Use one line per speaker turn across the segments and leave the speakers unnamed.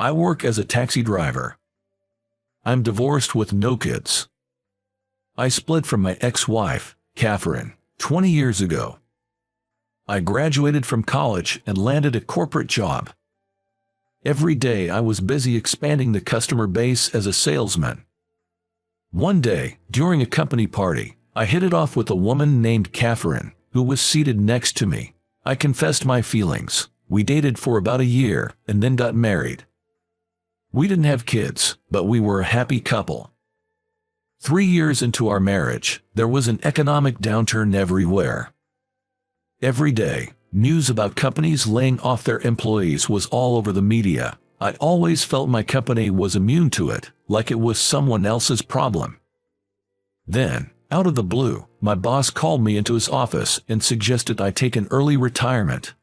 I work as a taxi driver. I'm divorced with no kids. I split from my ex-wife, Catherine, 20 years ago. I graduated from college and landed a corporate job. Every day I was busy expanding the customer base as a salesman. One day, during a company party, I hit it off with a woman named Catherine, who was seated next to me. I confessed my feelings. We dated for about a year and then got married. We didn't have kids, but we were a happy couple. 3 years into our marriage, there was an economic downturn everywhere. Every day, news about companies laying off their employees was all over the media. I always felt my company was immune to it, like it was someone else's problem. Then, out of the blue, my boss called me into his office and suggested I take an early retirement.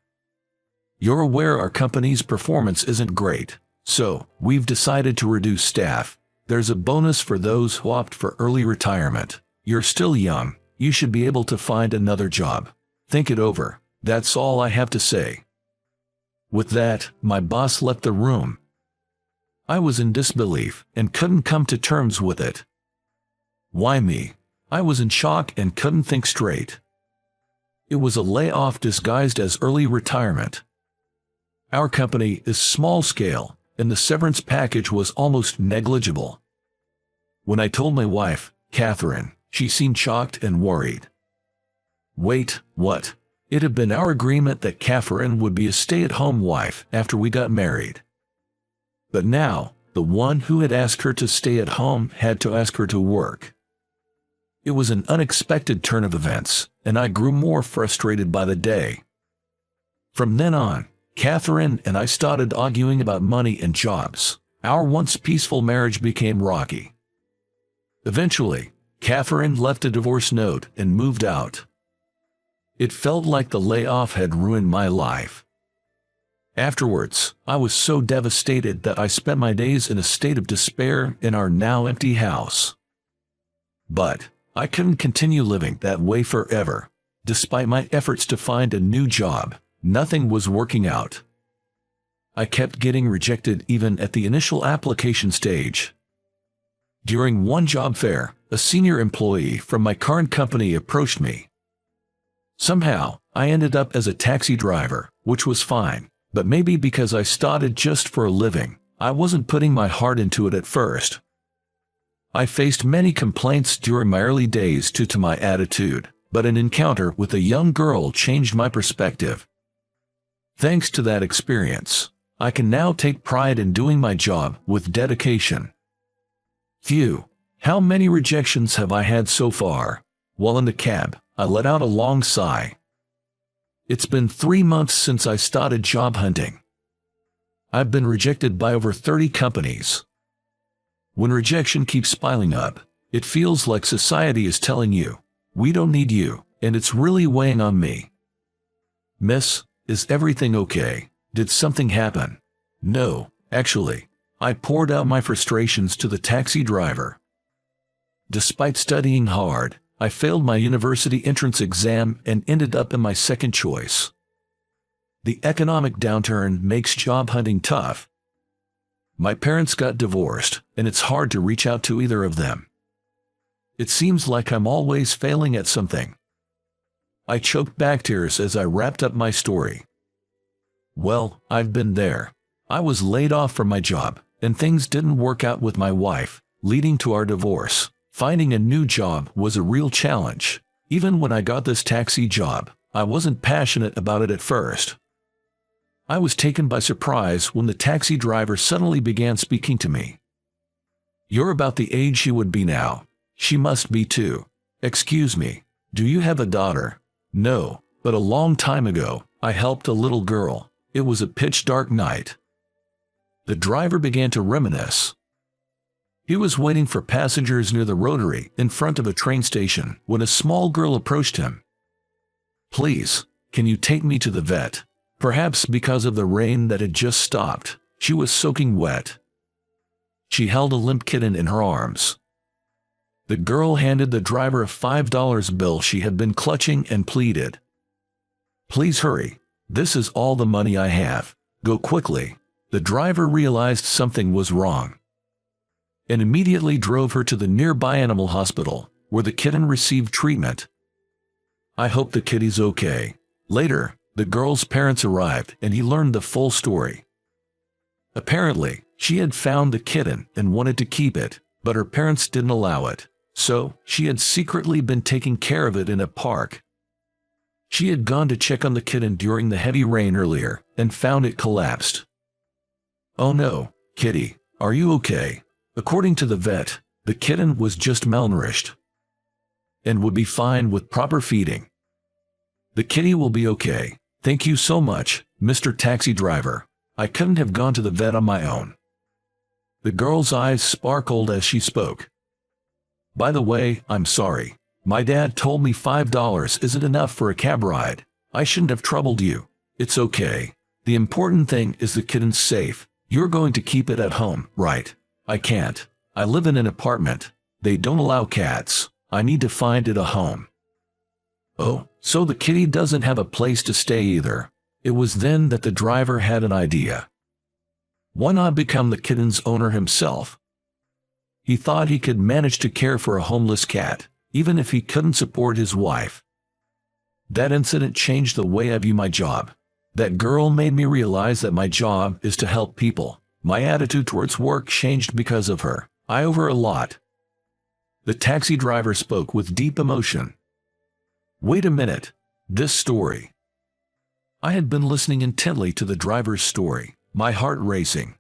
You're aware our company's performance isn't great, so we've decided to reduce staff. There's a bonus for those who opt for early retirement. You're still young. You should be able to find another job. Think it over. That's all I have to say. With that, my boss left the room. I was in disbelief and couldn't come to terms with it. Why me? I was in shock and couldn't think straight. It was a layoff disguised as early retirement. Our company is small scale, and the severance package was almost negligible. When I told my wife, Catherine, she seemed shocked and worried. Wait, what? It had been our agreement that Catherine would be a stay-at-home wife after we got married. But now, the one who had asked her to stay at home had to ask her to work. It was an unexpected turn of events, and I grew more frustrated by the day. From then on, Catherine and I started arguing about money and jobs. Our once peaceful marriage became rocky. Eventually, Catherine left a divorce note and moved out. It felt like the layoff had ruined my life. Afterwards, I was so devastated that I spent my days in a state of despair in our now empty house. But I couldn't continue living that way forever. Despite my efforts to find a new job, nothing was working out. I kept getting rejected even at the initial application stage. During one job fair, a senior employee from my current company approached me. Somehow, I ended up as a taxi driver, which was fine, but maybe because I started just for a living, I wasn't putting my heart into it at first. I faced many complaints during my early days due to my attitude, but an encounter with a young girl changed my perspective. Thanks to that experience, I can now take pride in doing my job with dedication. Phew, how many rejections have I had so far? While in the cab, I let out a long sigh. It's been 3 months since I started job hunting. I've been rejected by over 30 companies. When rejection keeps piling up, it feels like society is telling you, we don't need you, and it's really weighing on me. Miss, is everything okay? Did something happen? No, actually, I poured out my frustrations to the taxi driver. Despite studying hard, I failed my university entrance exam and ended up in my second choice. The economic downturn makes job hunting tough. My parents got divorced, and it's hard to reach out to either of them. It seems like I'm always failing at something. I choked back tears as I wrapped up my story. Well, I've been there. I was laid off from my job, and things didn't work out with my wife, leading to our divorce. Finding a new job was a real challenge. Even when I got this taxi job, I wasn't passionate about it at first. I was taken by surprise when the taxi driver suddenly began speaking to me. You're about the age she would be now. She must be too. Excuse me, do you have a daughter? No, but a long time ago, I helped a little girl. It was a pitch-dark night. The driver began to reminisce. He was waiting for passengers near the rotary in front of a train station when a small girl approached him. Please, can you take me to the vet? Perhaps because of the rain that had just stopped, she was soaking wet. She held a limp kitten in her arms. The girl handed the driver a $5 bill she had been clutching and pleaded. Please hurry. This is all the money I have. Go quickly. the driver realized something was wrong and immediately drove her to the nearby animal hospital, where the kitten received treatment. I hope the kitty's okay. Later, the girl's parents arrived and he learned the full story. Apparently, she had found the kitten and wanted to keep it, but her parents didn't allow it, so she had secretly been taking care of it in a park. She had gone to check on the kitten during the heavy rain earlier and found it collapsed. Oh no, kitty, are you okay? According to the vet, the kitten was just malnourished and would be fine with proper feeding. The kitty will be okay. Thank you so much, Mr. Taxi Driver. I couldn't have gone to the vet on my own. The girl's eyes sparkled as she spoke. By the way, I'm sorry. My dad told me $5 isn't enough for a cab ride. I shouldn't have troubled you. It's okay. The important thing is the kitten's safe. You're going to keep it at home, right? I can't. I live in an apartment. They don't allow cats. I need to find it a home. Oh, so the kitty doesn't have a place to stay either. It was then that the driver had an idea. Why not become the kitten's owner himself? He thought he could manage to care for a homeless cat, even if he couldn't support his wife. That incident changed the way I view my job. That girl made me realize that my job is to help people. My attitude towards work changed because of her. I owe her a lot. The taxi driver spoke with deep emotion. Wait a minute. This story. I had been listening intently to the driver's story, my heart racing.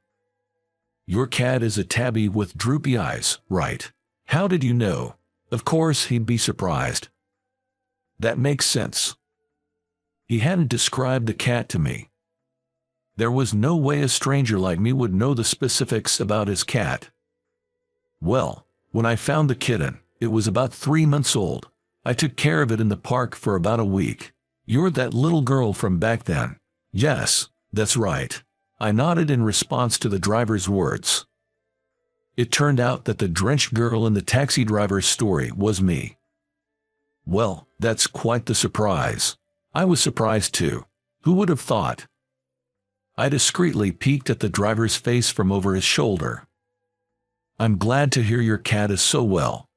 Your cat is a tabby with droopy eyes, right? How did you know? Of course he'd be surprised. That makes sense. He hadn't described the cat to me. There was no way a stranger like me would know the specifics about his cat. Well, when I found the kitten, it was about 3 months old. I took care of it in the park for about a week. You're that little girl from back then. Yes, that's right. I nodded in response to the driver's words. It turned out that the drenched girl in the taxi driver's story was me. Well, that's quite the surprise. I was surprised too. Who would have thought? I discreetly peeked at the driver's face from over his shoulder. I'm glad to hear your cat is so well.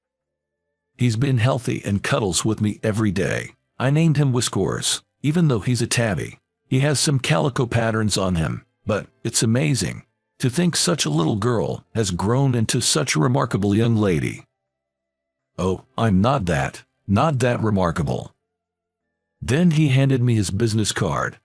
He's been healthy and cuddles with me every day. I named him Whiskers, even though he's a tabby. He has some calico patterns on him, but it's amazing to think such a little girl has grown into such a remarkable young lady. Oh, I'm not that remarkable. Then he handed me his business card.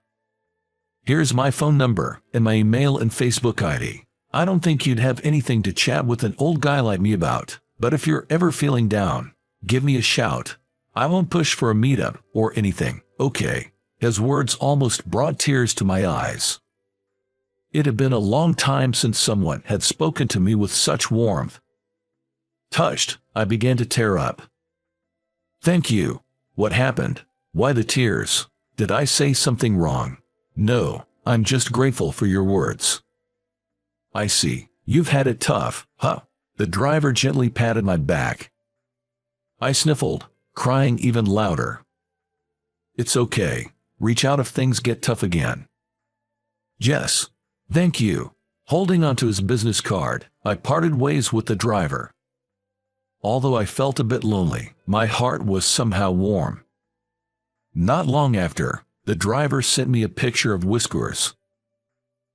Here's my phone number and my email and Facebook ID. I don't think you'd have anything to chat with an old guy like me about, but if you're ever feeling down, give me a shout. I won't push for a meetup or anything, okay? His words almost brought tears to my eyes. It had been a long time since someone had spoken to me with such warmth. Touched, I began to tear up. Thank you. What happened? Why the tears? Did I say something wrong? No, I'm just grateful for your words. I see. You've had it tough, huh? The driver gently patted my back. I sniffled, crying even louder. It's okay. Reach out if things get tough again. Yes. Thank you. Holding onto his business card, I parted ways with the driver. Although I felt a bit lonely, my heart was somehow warm. Not long after, the driver sent me a picture of Whiskers.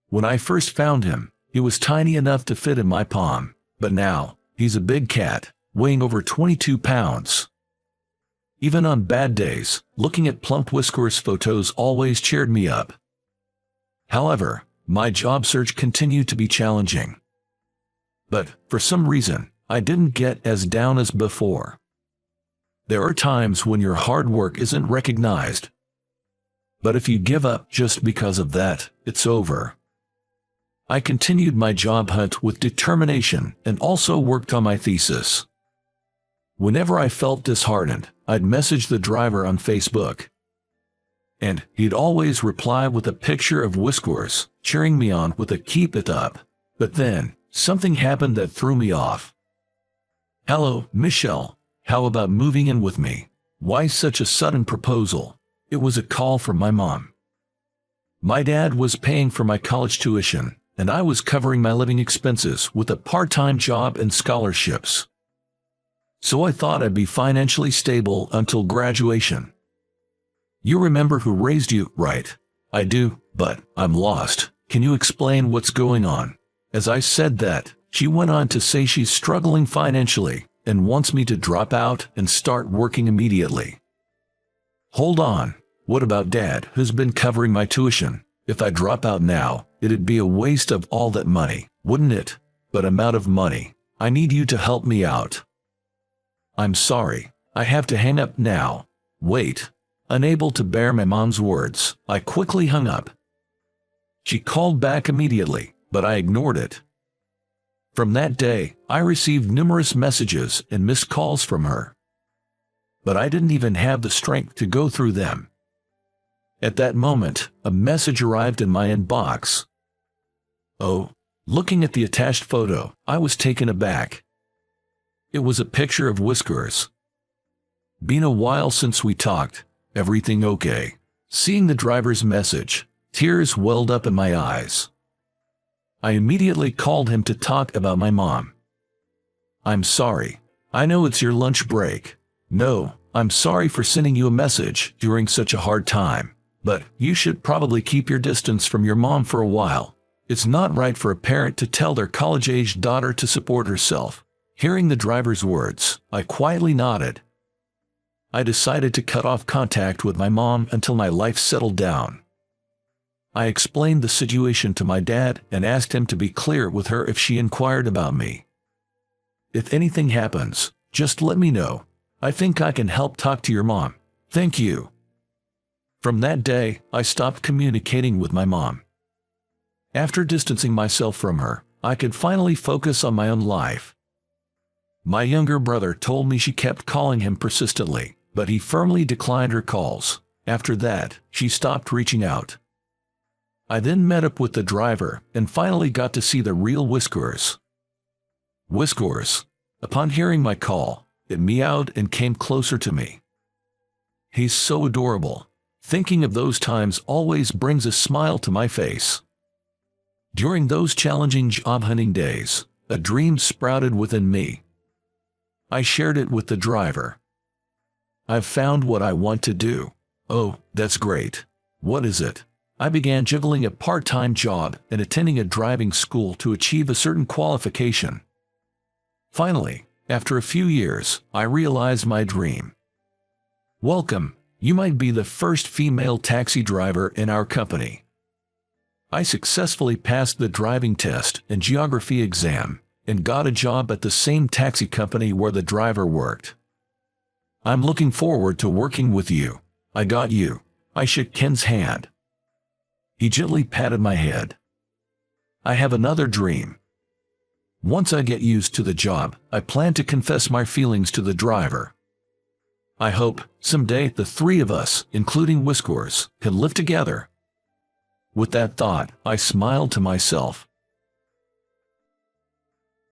When I first found him, he was tiny enough to fit in my palm, but now, he's a big cat, weighing over 22 pounds. Even on bad days, looking at plump Whiskers photos always cheered me up. However, my job search continued to be challenging. But, for some reason, I didn't get as down as before. There are times when your hard work isn't recognized. But if you give up just because of that, it's over. I continued my job hunt with determination and also worked on my thesis. Whenever I felt disheartened, I'd message the driver on Facebook. And he'd always reply with a picture of Whiskers, cheering me on with a "keep it up." But then, something happened that threw me off. Hello, Michelle. How about moving in with me? Why such a sudden proposal? It was a call from my mom. My dad was paying for my college tuition, and I was covering my living expenses with a part-time job and scholarships. So I thought I'd be financially stable until graduation. You remember who raised you, right? I do, but I'm lost. Can you explain what's going on? As I said that, she went on to say she's struggling financially and wants me to drop out and start working immediately. Hold on, what about Dad, who's been covering my tuition? If I drop out now, it'd be a waste of all that money, wouldn't it? But I'm out of money. I need you to help me out. I'm sorry, I have to hang up now. Wait. Unable to bear my mom's words, I quickly hung up. She called back immediately, but I ignored it. From that day, I received numerous messages and missed calls from her. But I didn't even have the strength to go through them. At that moment, a message arrived in my inbox. Oh, looking at the attached photo, I was taken aback. It was a picture of Whiskers. Been a while since we talked. Everything okay? Seeing the driver's message, tears welled up in my eyes. I immediately called him to talk about my mom. I'm sorry. I know it's your lunch break. No, I'm sorry for sending you a message during such a hard time, but you should probably keep your distance from your mom for a while. It's not right for a parent to tell their college-aged daughter to support herself. Hearing the driver's words, I quietly nodded. I decided to cut off contact with my mom until my life settled down. I explained the situation to my dad and asked him to be clear with her if she inquired about me. If anything happens, just let me know. I think I can help talk to your mom. Thank you. From that day, I stopped communicating with my mom. After distancing myself from her, I could finally focus on my own life. My younger brother told me she kept calling him persistently, but he firmly declined her calls. After that, she stopped reaching out. I then met up with the driver and finally got to see the real Whiskers. Whiskers, upon hearing my call, it meowed and came closer to me. He's so adorable. Thinking of those times always brings a smile to my face. During those challenging job hunting days, a dream sprouted within me. I shared it with the driver. I've found what I want to do. Oh, that's great. What is it? I began juggling a part-time job and attending a driving school to achieve a certain qualification. Finally, after a few years, I realized my dream. Welcome, you might be the first female taxi driver in our company. I successfully passed the driving test and geography exam and got a job at the same taxi company where the driver worked. I'm looking forward to working with you. I got you. I shook Ken's hand. He gently patted my head. I have another dream. Once I get used to the job, I plan to confess my feelings to the driver. I hope, someday, the three of us, including Whiskers, can live together. With that thought, I smiled to myself.